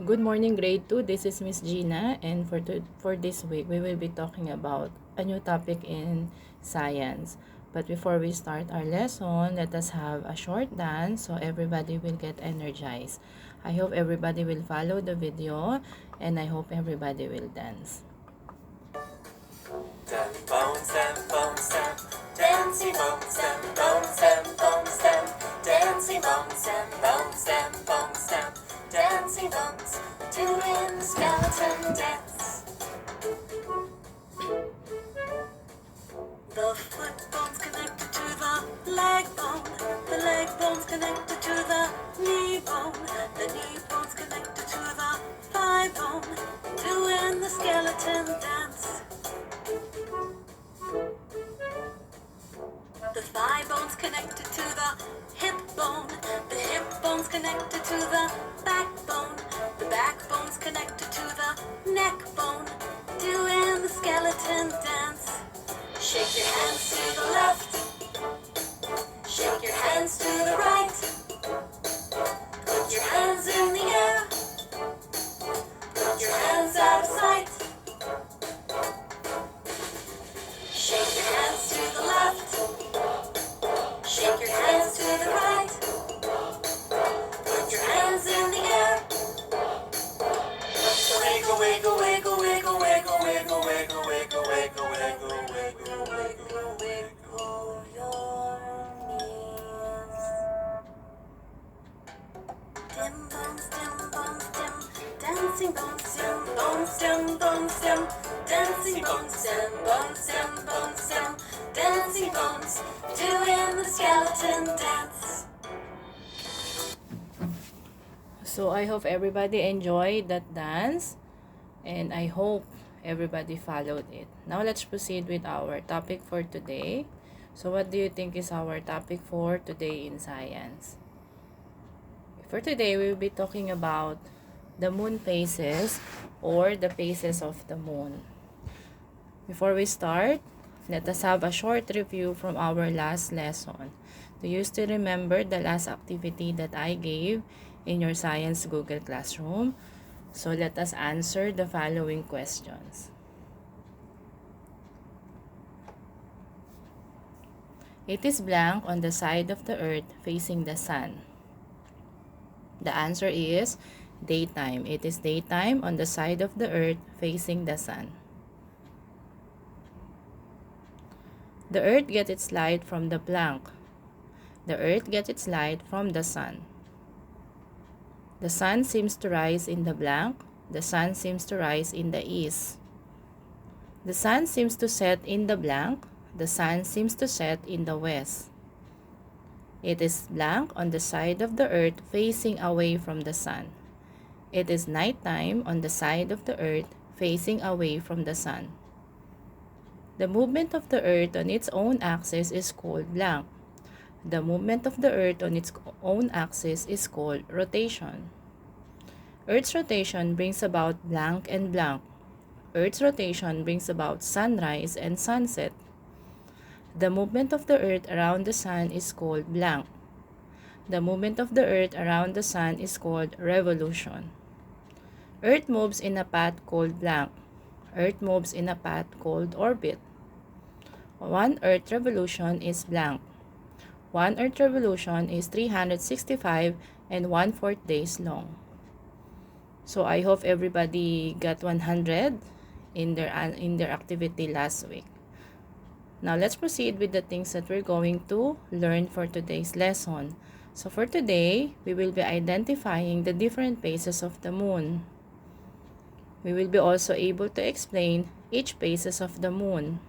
Good morning, grade 2. This is Miss Gina, and for this week, we will be talking about a new topic in science. But before we start our lesson, let us have a short dance so everybody will get energized. I hope everybody will follow the video, and I hope everybody will dance. Bones, them bones, them dancing bones, them bones, them bones, them dancing bones, them bones, them bones, them dancing bones, doing the skeleton dance. The foot bone's connected to the leg bone's connected to the knee bone's connected to the thigh bone, doing the skeleton dance. The thigh bone's connected to the hip bone's connected to the backbone's connected to the neck bone, doing the skeleton dance. Shake your hands to the left, shake your hands to the right, put your hands in the air, put your hands out of sight. Shake your hands to the left, shake your hands to the right, put your hands in the air. Wiggle, wiggle, wiggle, wiggle, wiggle, wiggle, wiggle, wiggle, wiggle, wiggle, wiggle, wiggle, wiggle your knees. Dim bones, dim bones, dim, dancing bones, dim bones, dim bones, dim, dancing bones, dim bones, dim bones, dim, dancing bones, doing the skeleton dance. So I hope everybody enjoyed that dance, and I hope everybody followed it. Now let's proceed with our topic for today. So what do you think is our topic for today in science? For today, we will be talking about the moon phases or the phases of the moon. Before we start, let us have a short review from our last lesson. Do you still remember the last activity that I gave in your Science Google Classroom? So let us answer the following questions. It is blank on the side of the earth facing the sun. The answer is daytime. It is daytime on the side of the earth facing the sun. The earth gets its light from the blank. The earth gets its light from the sun. The sun seems to rise in the blank. The sun seems to rise in the east. The sun seems to set in the blank. The sun seems to set in the west. It is blank on the side of the earth facing away from the sun. It is nighttime on the side of the earth facing away from the sun. The movement of the earth on its own axis is called blank. The movement of the earth on its own axis is called rotation. Earth's rotation brings about blank and blank. Earth's rotation brings about sunrise and sunset. The movement of the earth around the sun is called blank. The movement of the earth around the sun is called revolution. Earth moves in a path called blank. Earth moves in a path called orbit. One Earth revolution is blank. One Earth revolution is 365 and 1/4 days long. So I hope everybody got 100 in their activity last week. Now let's proceed with the things that we're going to learn for today's lesson. So for today, we will be identifying the different phases of the moon. We will be also able to explain each phases of the moon.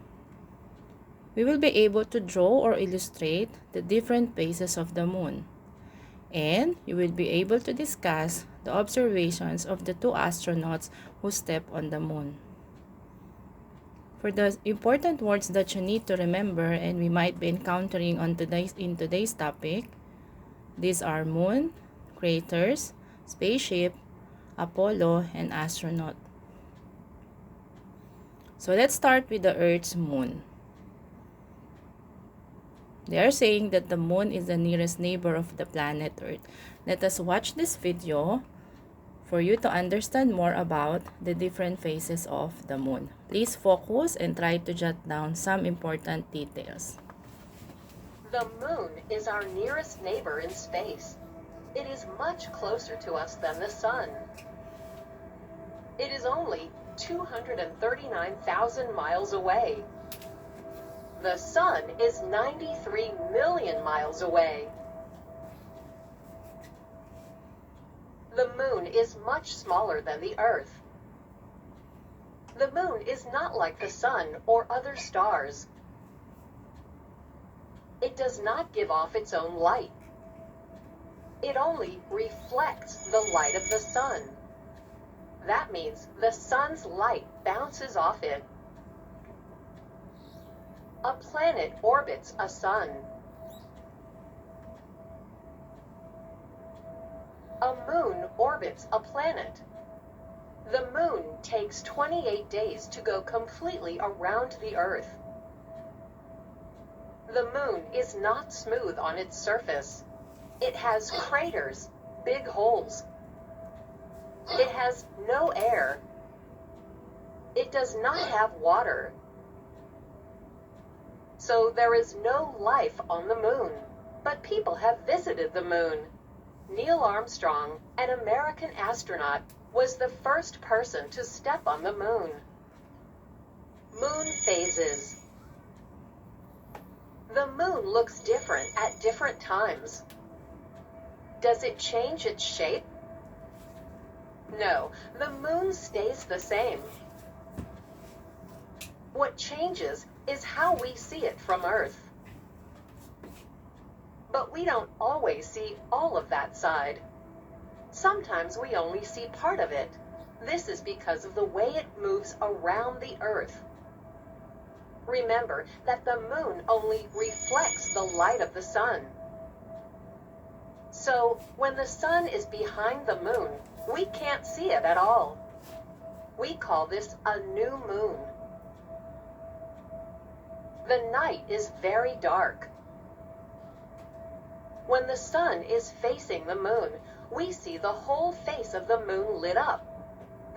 We will be able to draw or illustrate the different phases of the moon. And you will be able to discuss the observations of the two astronauts who stepped on the moon. For the important words that you need to remember and we might be encountering in today's topic, these are moon, craters, spaceship, Apollo, and astronaut. So let's start with the Earth's moon. They are saying that the moon is the nearest neighbor of the planet Earth. Let us watch this video for you to understand more about the different phases of the moon. Please focus and try to jot down some important details. The moon is our nearest neighbor in space. It is much closer to us than the sun. It is only 239,000 miles away. The sun is 93 million miles away. The moon is much smaller than the Earth. The moon is not like the sun or other stars. It does not give off its own light. It only reflects the light of the sun. That means the sun's light bounces off it. A planet orbits a sun. A moon orbits a planet. The moon takes 28 days to go completely around the Earth. The moon is not smooth on its surface. It has craters, big holes. It has no air. It does not have water. So there is no life on the moon. But people have visited the moon. Neil Armstrong, an American astronaut, was the first person to step on the moon. Moon phases. The moon looks different at different times. Does it change its shape? No, the moon stays the same. What changes is how we see it from Earth. But we don't always see all of that side. Sometimes we only see part of it. This is because of the way it moves around the Earth. Remember that the moon only reflects the light of the sun. So, when the sun is behind the moon, we can't see it at all. We call this a new moon. The night is very dark. When the sun is facing the moon, we see the whole face of the moon lit up.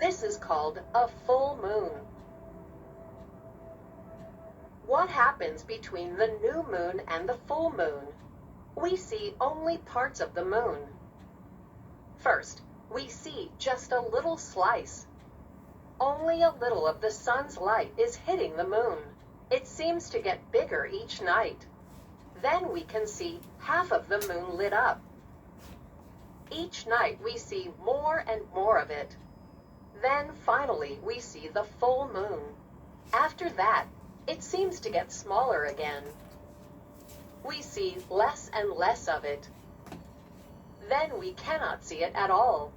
This is called a full moon. What happens between the new moon and the full moon? We see only parts of the moon. First, we see just a little slice. Only a little of the sun's light is hitting the moon. It seems to get bigger each night. Then we can see half of the moon lit up. Each night we see more and more of it. Then finally we see the full moon. After that, it seems to get smaller again. We see less and less of it. Then we cannot see it at all.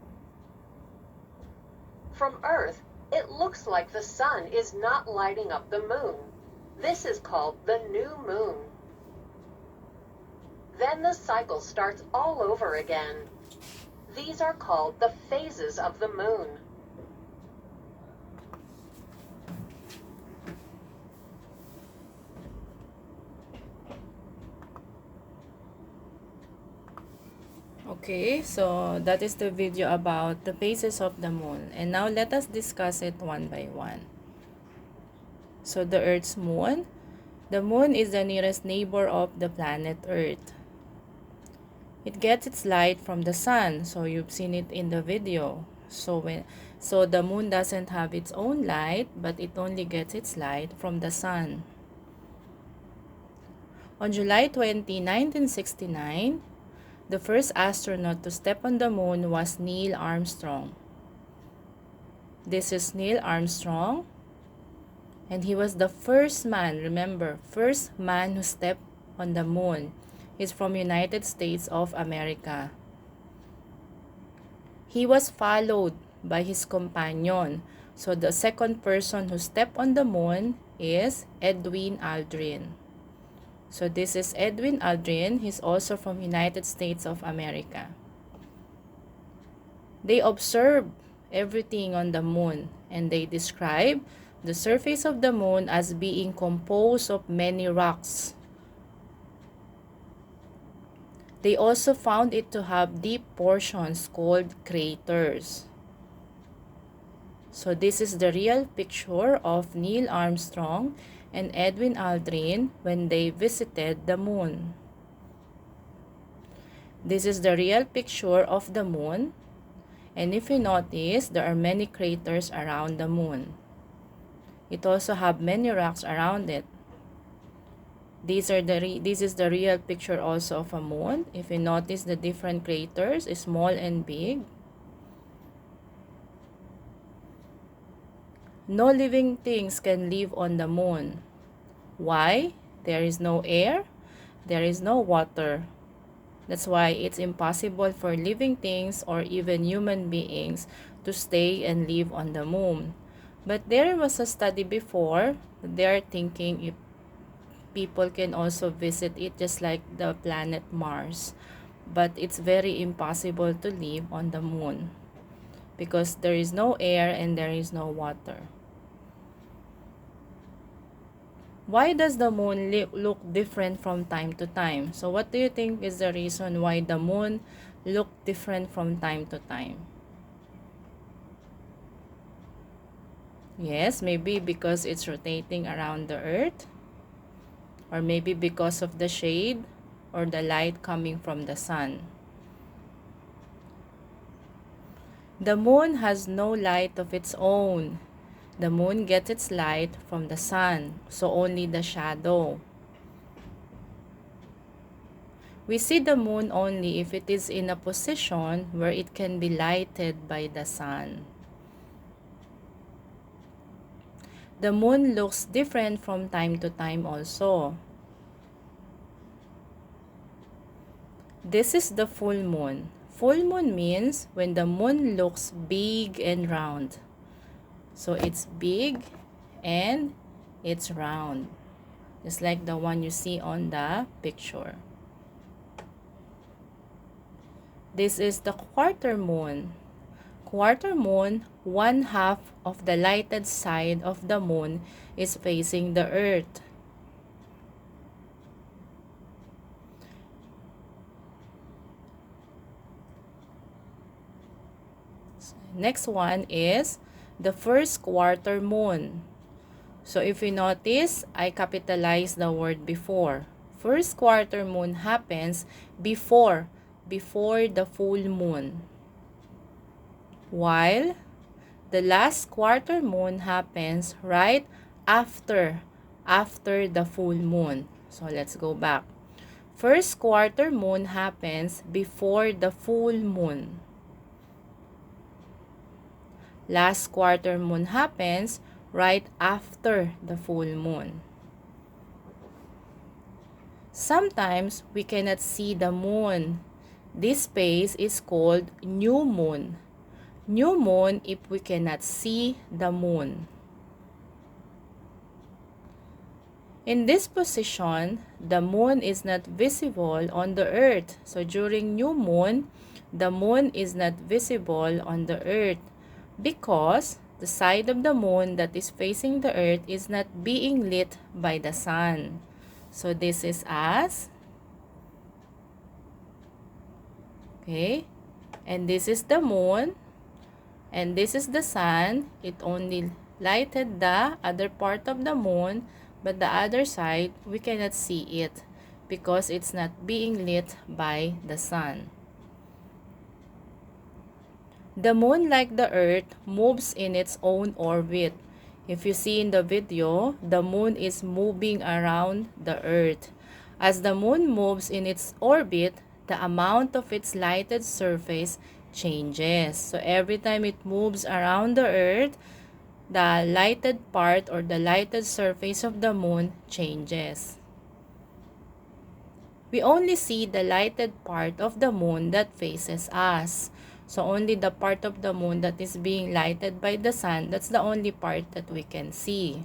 From Earth, it looks like the sun is not lighting up the moon. This is called the new moon. Then the cycle starts all over again. These are called the phases of the moon. Okay, so that is the video about the phases of the moon. And now let us discuss it one by one. So the Earth's moon. The moon is the nearest neighbor of the planet Earth. It gets its light from the sun, so you've seen it in the video. So the moon doesn't have its own light, but it only gets its light from the sun. On July 20, 1969, the first astronaut to step on the moon was Neil Armstrong. This is Neil Armstrong, and he was the first man, remember, first man who stepped on the moon. He's from United States of America. He was followed by his companion. So the second person who stepped on the moon is Edwin Aldrin. So this is Edwin Aldrin. He's also from United States of America. They observed everything on the moon, and they describe the surface of the moon as being composed of many rocks. They also found it to have deep portions called craters. So this is the real picture of Neil Armstrong and Edwin Aldrin when they visited the moon. This is the real picture of the moon. And if you notice, there are many craters around the moon. It also have many rocks around it. This is the real picture also of a moon. If you notice the different craters, small and big. No living things can live on the moon. Why? There is no air, there is no water. That's why it's impossible for living things or even human beings to stay and live on the moon. But there was a study before. They're thinking if people can also visit it just like the planet Mars. But it's very impossible to live on the moon because there is no air and there is no water. Why does the moon look different from time to time? So what do you think is the reason why the moon look different from time to time? Yes, maybe because it's rotating around the earth, or maybe because of the shade or the light coming from the sun. The moon has no light of its own. The moon gets its light from the sun, so only the shadow. We see the moon only if it is in a position where it can be lighted by the sun. The moon looks different from time to time also. This is the full moon. Full moon means when the moon looks big and round. So it's big and it's round, just like the one you see on the picture. This is the quarter moon. Quarter moon, 1/2 of the lighted side of the moon is facing the earth. Next one is the first quarter moon. So if you notice, I capitalized the word before. First quarter moon happens before the full moon. While the last quarter moon happens right after the full moon. So let's go back. First quarter moon happens before the full moon. Last quarter moon happens right after the full moon. Sometimes we cannot see the moon. This phase is called new moon. New moon if we cannot see the moon. In this position, the moon is not visible on the earth. So during new moon, the moon is not visible on the earth, because the side of the moon that is facing the earth is not being lit by the sun. So this is us. Okay. And this is the moon. And this is the sun. It only lighted the other part of the moon, but the other side, we cannot see it because it's not being lit by the sun. The moon, like the earth, moves in its own orbit. If you see in the video, the moon is moving around the earth. As the moon moves in its orbit, the amount of its lighted surface changes. So every time it moves around the earth, the lighted part or the lighted surface of the moon changes. We only see the lighted part of the moon that faces us. So only the part of the moon that is being lighted by the sun, that's the only part that we can see.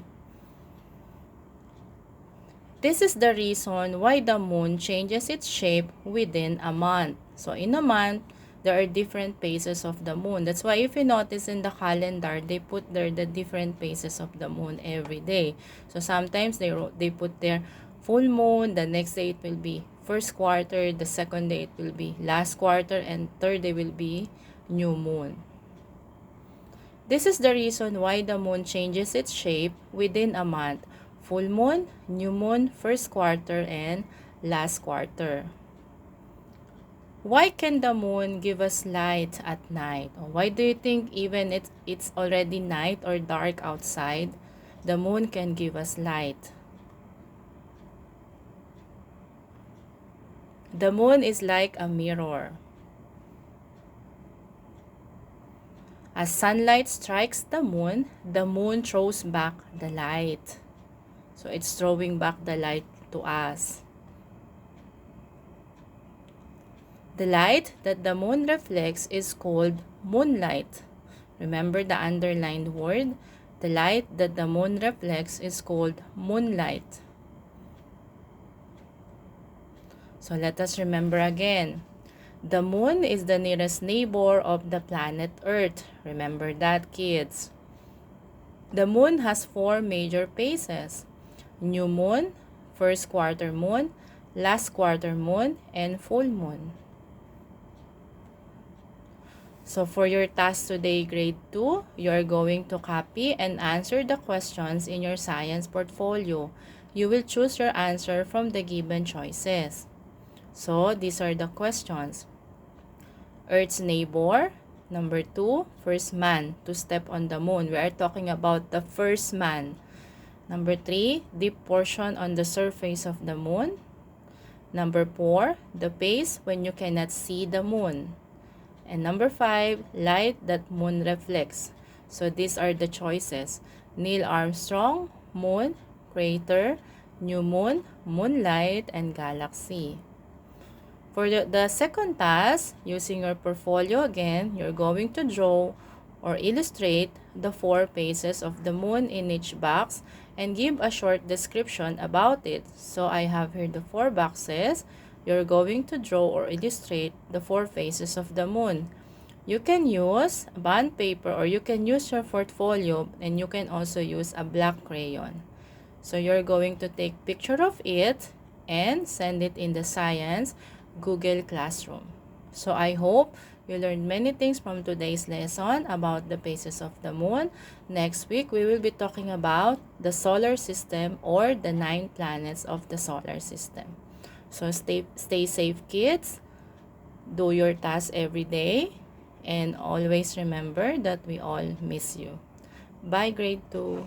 This is the reason why the moon changes its shape within a month. So in a month, there are different phases of the moon. That's why if you notice in the calendar, they put there the different phases of the moon every day. So sometimes they put there full moon, the next day it will be first quarter, the second day it will be last quarter, and third day will be new moon. This is the reason why the moon changes its shape within a month: full moon, new moon, first quarter, and last quarter. Why can the moon give us light at night? Why do you think even it's already night or dark outside, the moon can give us light? The moon is like a mirror. As sunlight strikes the moon throws back the light. So it's throwing back the light to us. The light that the moon reflects is called moonlight. Remember the underlined word? The light that the moon reflects is called moonlight. So let us remember again. The moon is the nearest neighbor of the planet Earth. Remember that, kids. The moon has 4 major phases: new moon, first quarter moon, last quarter moon, and full moon. So for your task today, grade 2, you are going to copy and answer the questions in your science portfolio. You will choose your answer from the given choices. So these are the questions. Earth's neighbor. Number 2, first man to step on the moon. We are talking about the first man. Number 3, deep portion on the surface of the moon. Number 4, the phase when you cannot see the moon. And number 5, light that moon reflects. So these are the choices: Neil Armstrong, moon, crater, new moon, moonlight, and galaxy. For the second task, using your portfolio again, you're going to draw or illustrate the 4 phases of the moon in each box and give a short description about it. So I have here the 4 boxes. You're going to draw or illustrate the 4 phases of the moon. You can use bond paper or you can use your portfolio, and you can also use a black crayon. So you're going to take picture of it and send it in the science Google Classroom. So I hope you learned many things from today's lesson about the phases of the moon. Next week, we will be talking about the solar system or the 9 planets of the solar system. So stay safe, kids. Do your tasks every day. And always remember that we all miss you. Bye, grade 2.